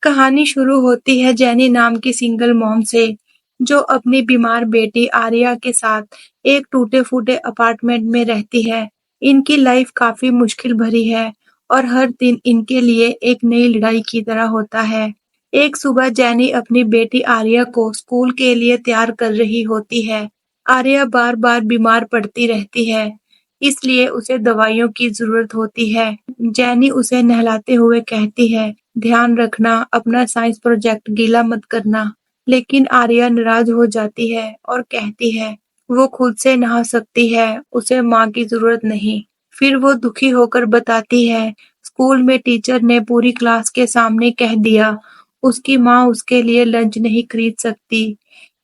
कहानी शुरू होती है जेनी नाम की सिंगल मॉम से, जो अपनी बीमार बेटी आर्या के साथ एक टूटे-फूटे अपार्टमेंट में रहती है। इनकी लाइफ काफी मुश्किल भरी है और हर दिन इनके लिए एक नई लड़ाई की तरह होता है। एक सुबह जेनी अपनी बेटी आर्या को स्कूल के लिए तैयार कर रही होती है। आर्या बार-बार बीमार पड़ती रहती है, इसलिए उसे दवाइयों की जरूरत होती है। जेनी उसे नहलाते हुए कहती है, ध्यान रखना, अपना साइंस प्रोजेक्ट गीला मत करना। लेकिन आर्या नाराज हो जाती है और कहती है, वो खुद से नहा सकती है, उसे माँ की जरूरत नहीं। फिर वो दुखी होकर बताती है, स्कूल में टीचर ने पूरी क्लास के सामने कह दिया, उसकी माँ उसके लिए लंच नहीं खरीद सकती।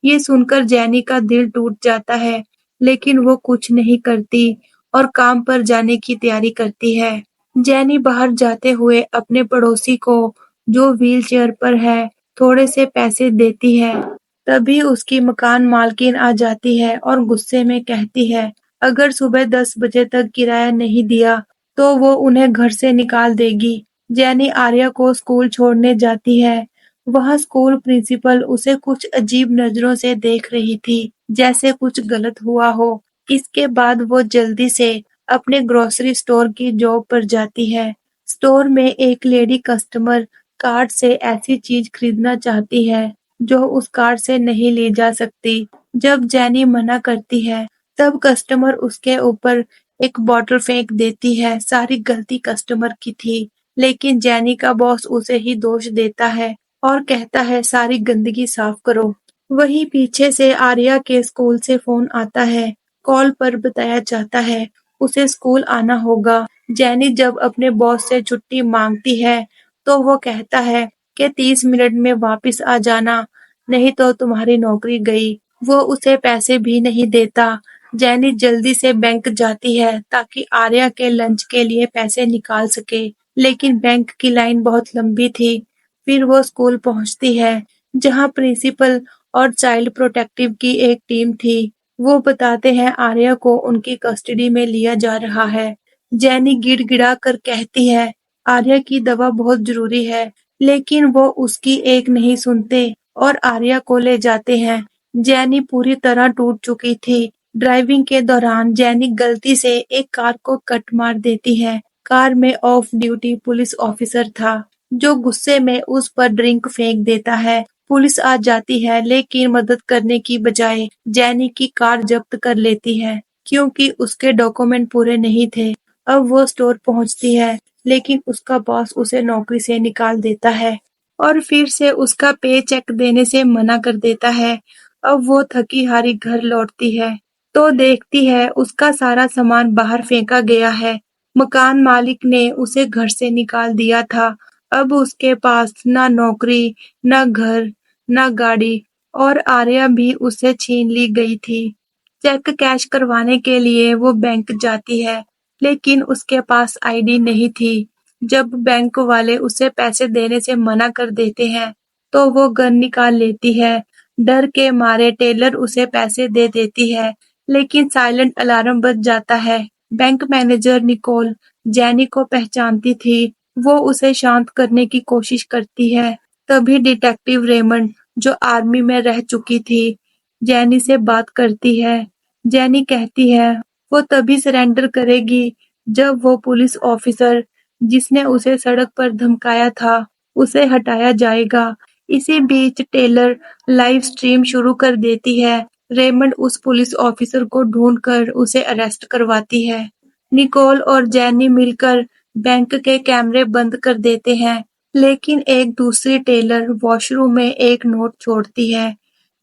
ये सुनकर जेनी का दिल टूट जाता है, लेकिन वो कुछ नहीं करती और काम पर जाने की तैयारी करती है। जेनी बाहर जाते हुए अपने पड़ोसी को, जो व्हीलचेयर पर है, थोड़े से पैसे देती है। तभी उसकी मकान मालकिन आ जाती है और गुस्से में कहती है, अगर सुबह 10 बजे तक किराया नहीं दिया, तो वो उन्हें घर से निकाल देगी। जेनी आर्या को स्कूल छोड़ने जाती है। वहाँ स्कूल प्रिंसिपल उसे कुछ अजीब नजरों से देख रही थी, जैसे कुछ गलत हुआ हो। इसके बाद वो जल्दी से अपने ग्रोसरी स्टोर की जॉब पर जाती है। स्टोर में एक लेडी कस्टमर कार्ड से ऐसी चीज खरीदना चाहती है जो उस कार्ड से नहीं ली जा सकती। जब जेनी मना करती है, तब कस्टमर उसके ऊपर एक बॉटल फेंक देती है। सारी गलती कस्टमर की थी, लेकिन जेनी का बॉस उसे ही दोष देता है और कहता है, सारी गंदगी साफ करो। वहीं पीछे से आर्या के स्कूल से फोन आता है। कॉल पर बताया जाता है, उसे स्कूल आना होगा। जेनी जब अपने बॉस से छुट्टी मांगती है, तो वो कहता है कि 30 मिनट में वापस आ जाना, नहीं तो तुम्हारी नौकरी गई। वो उसे पैसे भी नहीं देता। जेनी जल्दी से बैंक जाती है ताकि आर्या के लंच के लिए पैसे निकाल सके, लेकिन बैंक की लाइन बहुत लंबी थी। फिर वो स्कूल पहुंचती है, जहां प्रिंसिपल और चाइल्ड प्रोटेक्टिव की एक टीम थी। वो बताते हैं आर्या को उनकी कस्टडी में लिया जा रहा है। जेनी गिड़गिड़ा कर कहती है, आर्या की दवा बहुत जरूरी है, लेकिन वो उसकी एक नहीं सुनते और आर्या को ले जाते हैं। जेनी पूरी तरह टूट चुकी थी। ड्राइविंग के दौरान जेनी गलती से एक कार को कट मार देती है। कार में ऑफ ड्यूटी पुलिस ऑफिसर था, जो गुस्से में उस पर ड्रिंक फेंक देता है। पुलिस आ जाती है, लेकिन मदद करने की बजाय जेनी की कार जब्त कर लेती है, क्योंकि उसके डॉक्यूमेंट पूरे नहीं थे। अब वो स्टोर पहुंचती है, लेकिन उसका बॉस उसे नौकरी से निकाल देता है और फिर से उसका पे चेक देने से मना कर देता है। अब वो थकी हारी घर लौटती है, तो देखती है उसका सारा सामान बाहर फेंका गया है। मकान मालिक ने उसे घर से निकाल दिया था। अब उसके पास ना नौकरी, ना घर, ना गाड़ी और आर्या भी उससे छीन ली गई थी। चेक कैश करवाने के लिए वो बैंक जाती है, लेकिन उसके पास आईडी नहीं थी। जब बैंक वाले उसे पैसे देने से मना कर देते हैं, तो वो गन निकाल लेती है। डर के मारे टेलर उसे पैसे दे देती है, लेकिन साइलेंट अलार्म बज जाता है। बैंक मैनेजर निकोल जेनी को पहचानती थी। वो उसे शांत करने की कोशिश करती है। तभी डिटेक्टिव रेमंड, जो आर्मी में रह चुकी थी, जेनी से बात करती है। जेनी कहती है, वो तभी सरेंडर करेगी जब वो पुलिस ऑफिसर, जिसने उसे सड़क पर धमकाया था, उसे हटाया जाएगा। इसी बीच टेलर लाइव स्ट्रीम शुरू कर देती है। रेमंड उस पुलिस ऑफिसर को ढूंढकर उसे अरेस्ट करवाती है। निकोल और जेनी मिलकर बैंक के कैमरे बंद कर देते हैं, लेकिन एक दूसरी टेलर वॉशरूम में एक नोट छोड़ती है,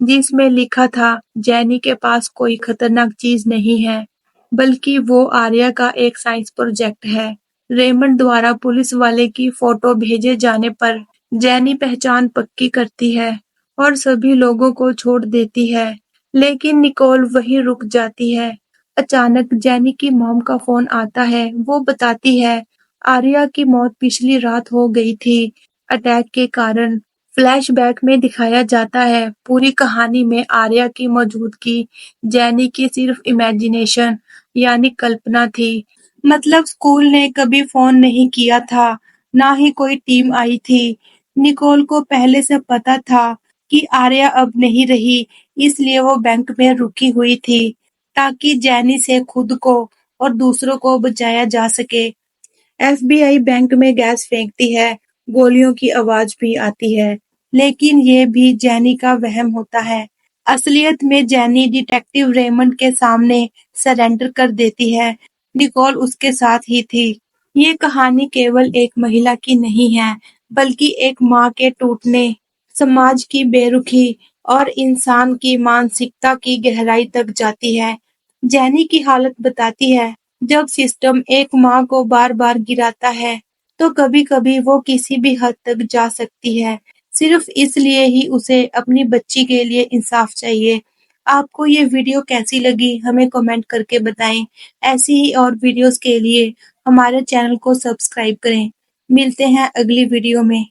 जिसमें लिखा था, जेनी के पास कोई खतरनाक चीज नहीं है, बल्कि वो आर्या का एक साइंस प्रोजेक्ट है। रेमंड द्वारा पुलिस वाले की फोटो भेजे जाने पर जेनी पहचान पक्की करती है और सभी लोगों को छोड़ देती है, लेकिन निकोल वहीं रुक जाती है। अचानक जेनी की मॉम का फोन आता है। वो बताती है, आर्या की मौत पिछली रात हो गई थी, अटैक के कारण। फ्लैशबैक में दिखाया जाता है, पूरी कहानी में आर्या की मौजूदगी जेनी की सिर्फ इमेजिनेशन यानी कल्पना थी। मतलब स्कूल ने कभी फोन नहीं किया था, ना ही कोई टीम आई थी। निकोल को पहले से पता था कि आर्या अब नहीं रही, इसलिए वो बैंक में रुकी हुई थी, ताकि जैनी से खुद को और दूसरों को बचाया जा सके। एफबीआई बैंक में गैस फेंकती है, गोलियों की आवाज भी आती है, लेकिन ये भी जैनी का वहम होता है। असलियत में जैनी डिटेक्टिव रेमंड के सामने सरेंडर कर देती है। निकोल उसके साथ ही थी। ये कहानी केवल एक महिला की नहीं है, बल्कि एक माँ के टूटने, समाज की बेरुखी और इंसान की मानसिकता की गहराई तक जाती है। जैनी की हालत बताती है, जब सिस्टम एक माँ को बार-बार गिराता है, तो कभी-कभी वो किसी भी हद तक जा सकती है, सिर्फ इसलिए ही उसे अपनी बच्ची के लिए इंसाफ चाहिए। आपको ये वीडियो कैसी लगी हमें कमेंट करके बताएं। ऐसी ही और वीडियोस के लिए हमारे चैनल को सब्सक्राइब करें। मिलते हैं अगली वीडियो में।